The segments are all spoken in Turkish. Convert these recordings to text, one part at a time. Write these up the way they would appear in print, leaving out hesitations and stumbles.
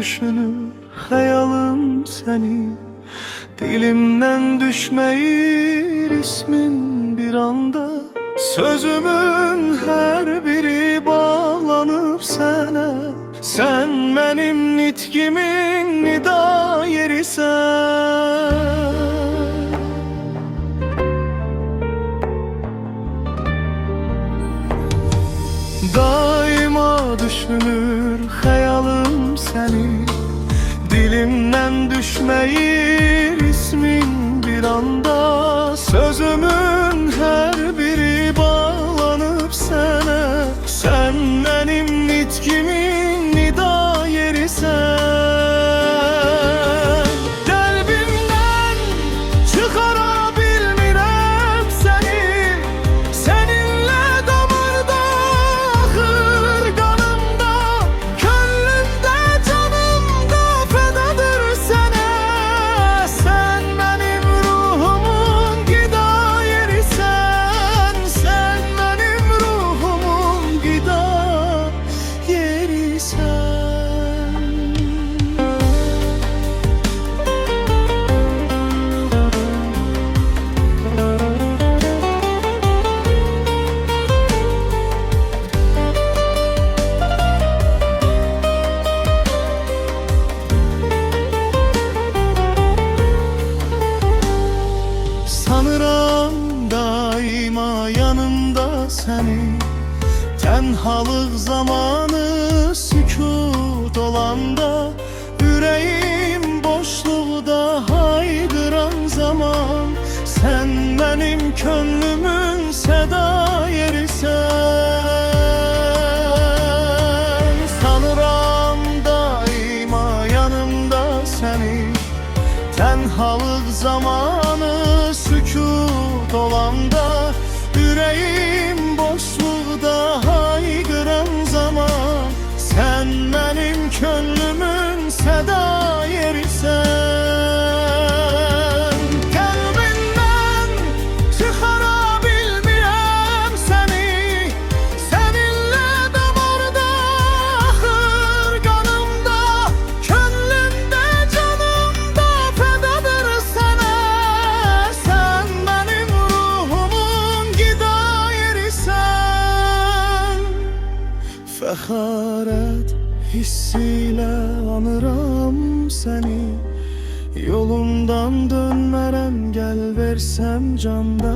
düşünür hayalım seni. Dilimden düşmeyir ismin bir anda. Sözümün her biri bağlanıp sana. Sen benim nitkimin nida yerisən. Daima düşünür hayalım seni. Dilimden düşmeyir ismin bir anda. Sözümün her biri bağlanıp sana. Sen benim nitkimin nida yerisən. Kalbimden çıkarabilmirəm seni. Seninle damarda akır kanımda. Könlümde canımda fedadır sana. Sen benim ruhumun gida yerisən. Sen benim ruhumun gida yerisən. Sanıram daima yanımda seni. Tenhalık zamanı sükut olanda. Yüreğim boşluğda haykıran zaman. Sen benim könlümün seda yerisən. Sanıram daima yanımda seni. Tenhalık zamanı sükut olanda. Yüreğim boşluğda haykıran zaman. Sen benim könlümün seda yerisən. Kalbimden çıkarabilmirəm seni. Seninle damarda akır kanımda. Könlümde canımda fedadır sana. Sen benim ruhumun gida yerisən. Fəxarət hissiyle anıram seni. Yolundan dönmərəm gel versem canda.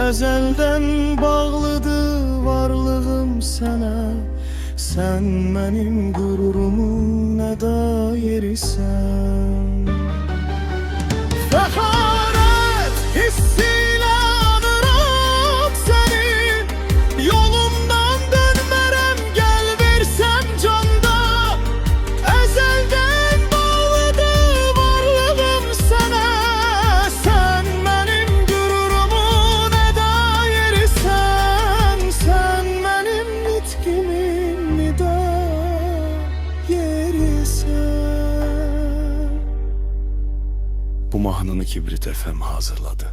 Ezelden bağlıdır varlığım sana. Sen benim gururumun neda yerisən. Fəxarət hissiyle anıram seni. Yolumdan dönmərəm gel versem canda. Ezelden bağlıdır varlığım sana. Sen benim gururumun eda yerisən. Sen benim nitkimin nida yerisən. Bu mahnını Kibrit FM hazırladı.